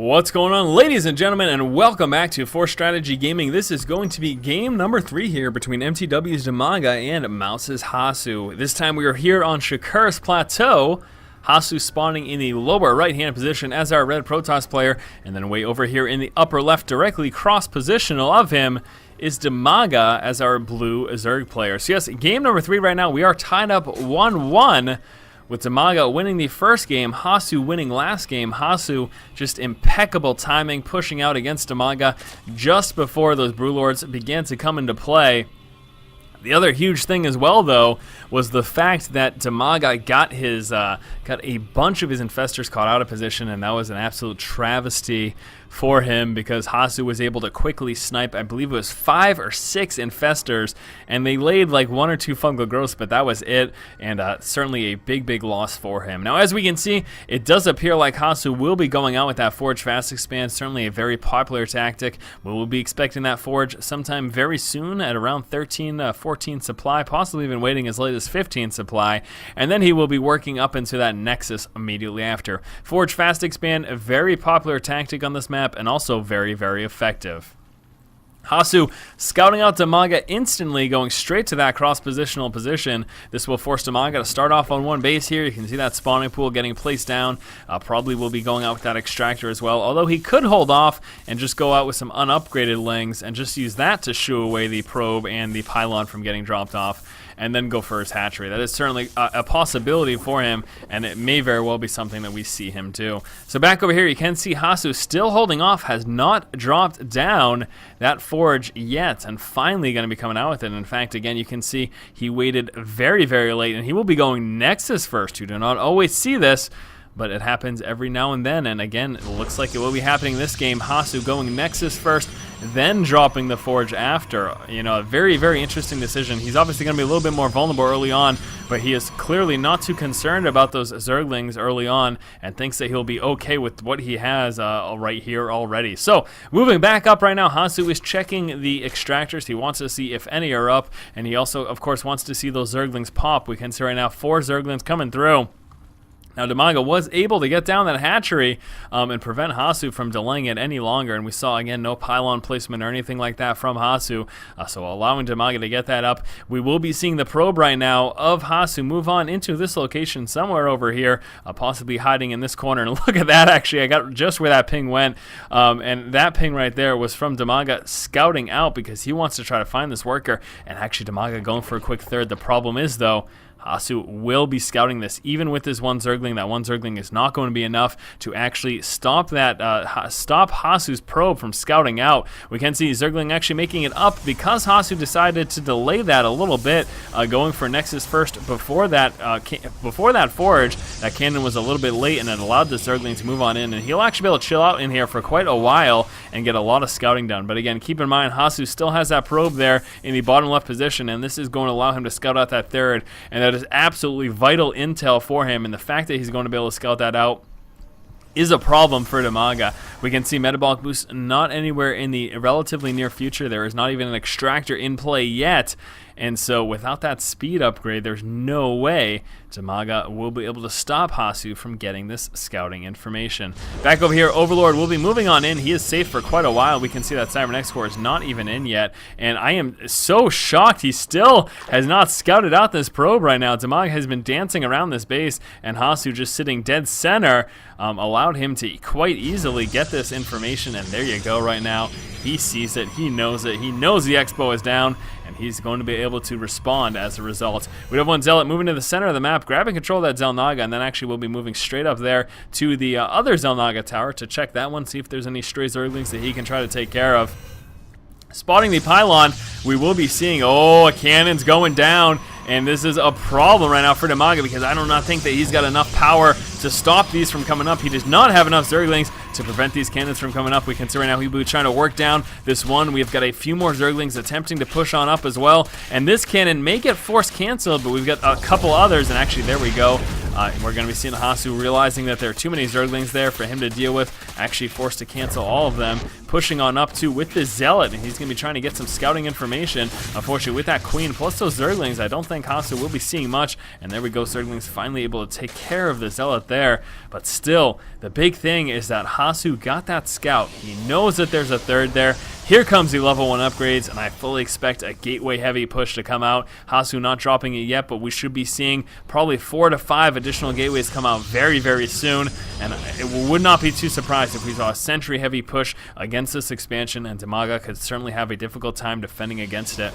What's going on, ladies and gentlemen, and welcome back to Force Strategy Gaming. This is going to be game number 3 here between MTW's DIMAGA and Mouse's Hasu. This time we are here on Shakur's Plateau. Hasu spawning in the lower right-hand position as our red Protoss player, and then way over here in the upper left, directly cross-positional of him, is DIMAGA as our blue Zerg player. So yes, game number 3 right now. We are tied up 1-1. With DIMAGA winning the first game, Hasu winning last game. Hasu just impeccable timing, pushing out against DIMAGA just before those Brewlords began to come into play. The other huge thing as well, though, was the fact that DIMAGA got a bunch of his infestors caught out of position, and that was an absolute travesty for him because Hasu was able to quickly snipe, I believe it was 5 or 6 infestors, and they laid like 1 or 2 fungal growths, but that was it, and certainly a big loss for him. Now, as we can see, it does appear like Hasu will be going out with that Forge Fast Expand, certainly a very popular tactic. We will be expecting that Forge sometime very soon at around 14 supply, possibly even waiting as late as 15 supply, and then he will be working up into that Nexus immediately after. Forge Fast Expand, a very popular tactic on this map, and also very effective. Hasu scouting out DIMAGA instantly, going straight to that cross-positional position. This will force DIMAGA to start off on one base here. You can see that spawning pool getting placed down. Probably will be going out with that extractor as well, although he could hold off and just go out with some unupgraded lings and just use that to shoo away the probe and the pylon from getting dropped off, and then go for his hatchery. That is certainly a possibility for him, and it may very well be something that we see him do. So back over here, you can see Hasu still holding off, has not dropped down that Forge yet, and finally going to be coming out with it. In fact, again, you can see he waited very late, and he will be going Nexus first. You do not always see this, but it happens every now and then, and again, it looks like it will be happening this game. Hasu going Nexus first, then dropping the Forge after. You know, a very interesting decision. He's obviously going to be a little bit more vulnerable early on, but he is clearly not too concerned about those Zerglings early on, and thinks that he'll be okay with what he has right here already. So, moving back up right now, Hasu is checking the extractors. He wants to see if any are up, and he also, of course, wants to see those Zerglings pop. We can see right now 4 Zerglings coming through. Now, DIMAGA was able to get down that hatchery and prevent Hasu from delaying it any longer, and we saw, again, no pylon placement or anything like that from Hasu, so allowing DIMAGA to get that up. We will be seeing the probe right now of Hasu move on into this location somewhere over here, possibly hiding in this corner, and look at that, actually, I got just where that ping went, and that ping right there was from DIMAGA scouting out because he wants to try to find this worker, and actually DIMAGA going for a quick third. The problem is, though, Hasu will be scouting this. Even with this one Zergling, that one Zergling is not going to be enough to actually stop that, stop Hasu's probe from scouting out. We can see Zergling actually making it up because Hasu decided to delay that a little bit, going for Nexus first before that Forge. That cannon was a little bit late, and it allowed the Zergling to move on in, and he'll actually be able to chill out in here for quite a while and get a lot of scouting done. But again, keep in mind, Hasu still has that probe there in the bottom left position, and this is going to allow him to scout out that third, and that is absolutely vital intel for him, and the fact that he's going to be able to scout that out is a problem for DIMAGA. We can see metabolic boost not anywhere in the relatively near future. There is not even an extractor in play yet, and so without that speed upgrade, there's no way DIMAGA will be able to stop Hasu from getting this scouting information. Back over here, Overlord will be moving on in. He is safe for quite a while. We can see that Cybernex core is not even in yet, and I am so shocked he still has not scouted out this probe right now. DIMAGA has been dancing around this base, and Hasu just sitting dead center allowed him to quite easily get this information, and there you go right now. He sees it, he knows the Expo is down, and he's going to be able to respond as a result. We have one Zealot moving to the center of the map, grabbing control of that Xel'Naga, and then actually we'll be moving straight up there to the other Xel'Naga tower to check that one, see if there's any stray Zerglings that he can try to take care of. Spotting the pylon, we will be seeing, a cannon's going down, and this is a problem right now for DIMAGA because I do not think that he's got enough power to stop these from coming up. He does not have enough Zerglings to prevent these cannons from coming up. We can see right now he'll be trying to work down this one. We've got a few more Zerglings attempting to push on up as well, and this cannon may get force canceled, but we've got a couple others, and actually there we go. We're going to be seeing Hasu realizing that there are too many Zerglings there for him to deal with, actually forced to cancel all of them, pushing on up to with the Zealot, and he's going to be trying to get some scouting information. Unfortunately, with that Queen plus those Zerglings, I don't think Hasu will be seeing much, and there we go, Zerglings finally able to take care of the Zealot there. But still, the big thing is that Hasu got that scout. He knows that there's a third there. Here comes the level 1 upgrades, and I fully expect a gateway heavy push to come out. Hasu not dropping it yet, but we should be seeing probably 4 to 5 additional gateways come out very, very soon, and it would not be too surprised if we saw a sentry heavy push against this expansion, and DIMAGA could certainly have a difficult time defending against it.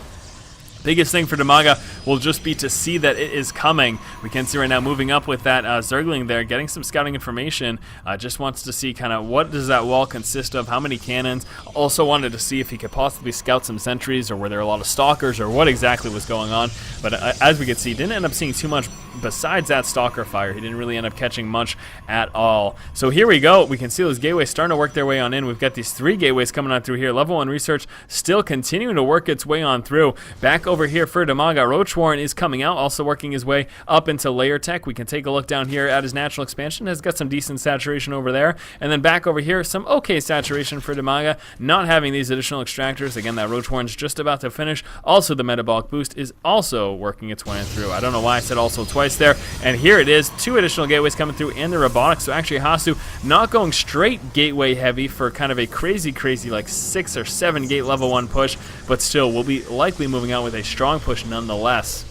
Biggest thing for DIMAGA will just be to see that it is coming. We can see right now moving up with that Zergling there, getting some scouting information. Just wants to see kind of what does that wall consist of, how many cannons. Also wanted to see if he could possibly scout some sentries, or were there a lot of stalkers, or what exactly was going on. But as we can see, didn't end up seeing too much besides that stalker fire. He didn't really end up catching much at all. So here we go. We can see those gateways starting to work their way on in. We've got these 3 gateways coming on through here. Level 1 research still continuing to work its way on through. Back over here for DIMAGA, Roach Warren is coming out, also working his way up into layer tech. We can take a look down here at his natural expansion. Has got some decent saturation over there. And then back over here, some okay saturation for DIMAGA, not having these additional extractors. Again, that Roach Warren's just about to finish. Also, the metabolic boost is also working its way in through. I don't know why I said also twice there. And here it is, 2 additional gateways coming through and the robotics. So actually Hasu not going straight gateway heavy for kind of a crazy like 6 or 7 gate level 1 push, but still will be likely moving out with a strong push nonetheless.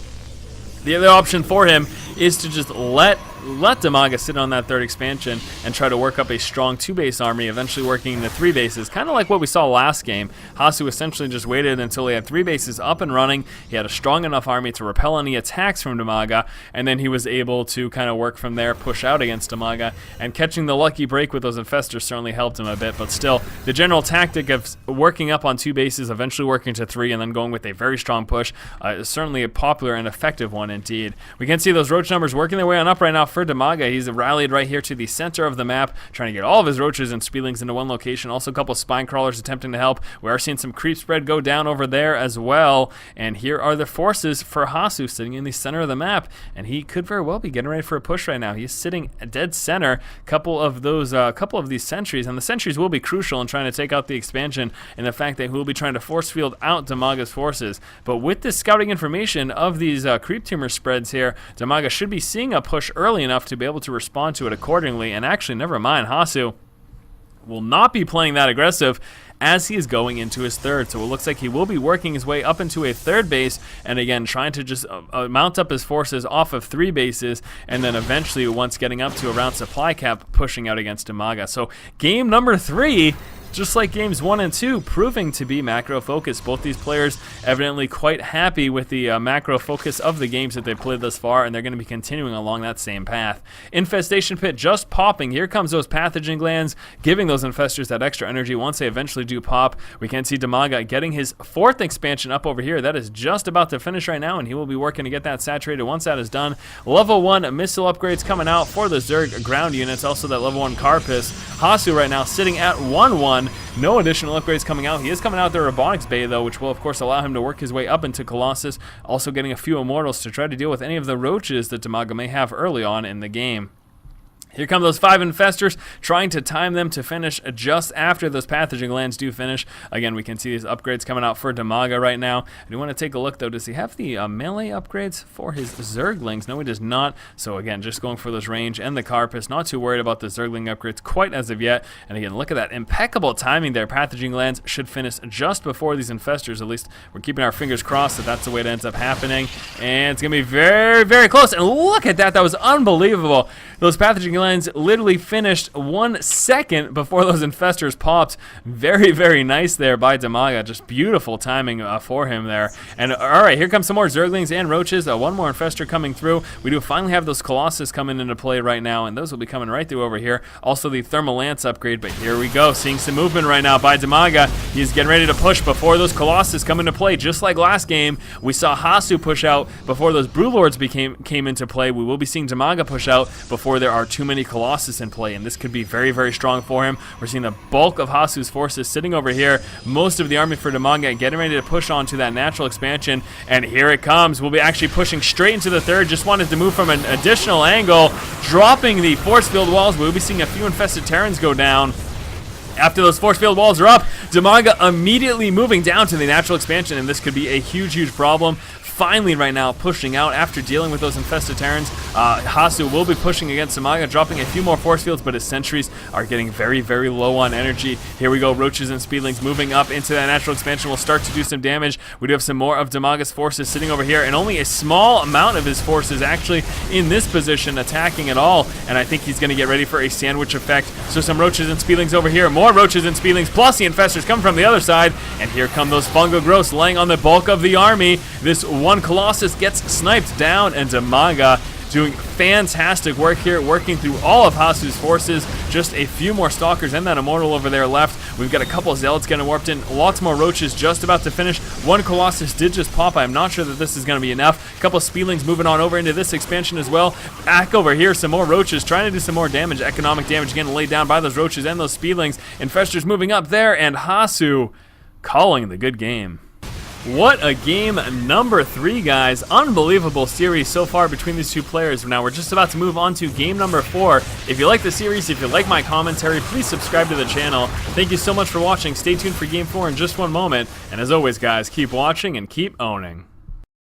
The other option for him is to just let DIMAGA sit on that 3rd expansion and try to work up a strong 2-base army, eventually working into 3 bases, kind of like what we saw last game. Hasu essentially just waited until he had 3 bases up and running. He had a strong enough army to repel any attacks from DIMAGA, and then he was able to kind of work from there, push out against DIMAGA, and catching the lucky break with those infestors certainly helped him a bit. But still, the general tactic of working up on 2 bases, eventually working to 3, and then going with a very strong push is certainly a popular and effective one indeed. We can see those roach numbers working their way on up right now for DIMAGA. He's rallied right here to the center of the map, trying to get all of his roaches and speedlings into one location. Also a couple of spine crawlers attempting to help. We are seeing some creep spread go down over there as well. And here are the forces for Hasu sitting in the center of the map, and he could very well be getting ready for a push right now. He's sitting dead center. Couple of these sentries, and the sentries will be crucial in trying to take out the expansion, and the fact that he will be trying to force field out DIMAGA's forces. But with this scouting information of these creep tumor spreads here, DIMAGA should be seeing a push early enough to be able to respond to it accordingly. And actually, never mind, Hasu will not be playing that aggressive as he is going into his 3rd. So it looks like he will be working his way up into a 3rd base, and again trying to just mount up his forces off of 3 bases, and then eventually, once getting up to around supply cap, pushing out against DIMAGA. So game number 3, just like games 1 and 2, proving to be macro focused. Both these players evidently quite happy with the macro focus of the games that they've played thus far, and they're going to be continuing along that same path. Infestation pit just popping. Here comes those pathogen glands, giving those infestors that extra energy once they eventually do pop. We can see DIMAGA getting his 4th expansion up over here. That is just about to finish right now, and he will be working to get that saturated once that is done. Level 1 missile upgrades coming out for the Zerg ground units, also that level 1 Carapace. Hasu right now sitting at 1-1. No additional upgrades coming out. He is coming out the robotics bay though, which will of course allow him to work his way up into Colossus, also getting a few immortals to try to deal with any of the roaches that DIMAGA may have early on in the game. Here come those 5 infestors, trying to time them to finish just after those pathogen glands do finish. Again, we can see these upgrades coming out for DIMAGA right now. I do want to take a look, though. Does he have the melee upgrades for his Zerglings? No, he does not. So, again, just going for those range and the Carapace. Not too worried about the Zergling upgrades quite as of yet. And, again, look at that impeccable timing there. Pathogen glands should finish just before these infestors. At least we're keeping our fingers crossed that that's the way it ends up happening. And it's going to be very, very close. And look at that. That was unbelievable. Those pathogen glands literally finished 1 second before those infestors popped. Very, very nice there by DIMAGA. Just beautiful timing for him there. And all right, here comes some more Zerglings and Roaches. One more infestor coming through. We do finally have those Colossus coming into play right now, and those will be coming right through over here. Also the Thermal Lance upgrade, but here we go. Seeing some movement right now by DIMAGA. He's getting ready to push before those Colossus come into play. Just like last game, we saw Hasu push out before those Brewlords came into play. We will be seeing DIMAGA push out before there are too many mini Colossus in play, and this could be very, very strong for him. We're seeing the bulk of Hasu's forces sitting over here. Most of the army for DIMAGA getting ready to push on to that natural expansion, and here it comes. We'll be actually pushing straight into the third. Just wanted to move from an additional angle, dropping the force field walls. We'll be seeing a few infested Terrans go down. After those force field walls are up, DIMAGA immediately moving down to the natural expansion, and this could be a huge, huge problem. Finally, right now, pushing out after dealing with those infested Terrans. Hasu will be pushing against DIMAGA, dropping a few more force fields, but his sentries are getting very, very low on energy. Here we go, Roaches and Speedlings moving up into that natural expansion will start to do some damage. We do have some more of DIMAGA's forces sitting over here, and only a small amount of his forces actually in this position attacking at all, and I think he's going to get ready for a sandwich effect. So some Roaches and Speedlings over here, more Roaches and Speedlings, plus the Infestors come from the other side, and here come those Fungal Growths laying on the bulk of the army. This one Colossus gets sniped down, and DIMAGA doing fantastic work here, working through all of Hasu's forces. Just a few more Stalkers and that Immortal over there left. We've got a couple of Zealots getting warped in, lots more Roaches just about to finish. One Colossus did just pop. I'm not sure that this is going to be enough. A couple of Speedlings moving on over into this expansion as well. Back over here, some more Roaches trying to do some more damage. Economic damage getting laid down by those Roaches and those Speedlings. Infestors moving up there, and Hasu calling the good game. What a game number 3, guys. Unbelievable series so far between these two players. Now we're just about to move on to game number 4. If you like the series, if you like my commentary, please subscribe to the channel. Thank you so much for watching. Stay tuned for game 4 in just one moment. And as always, guys, keep watching and keep owning.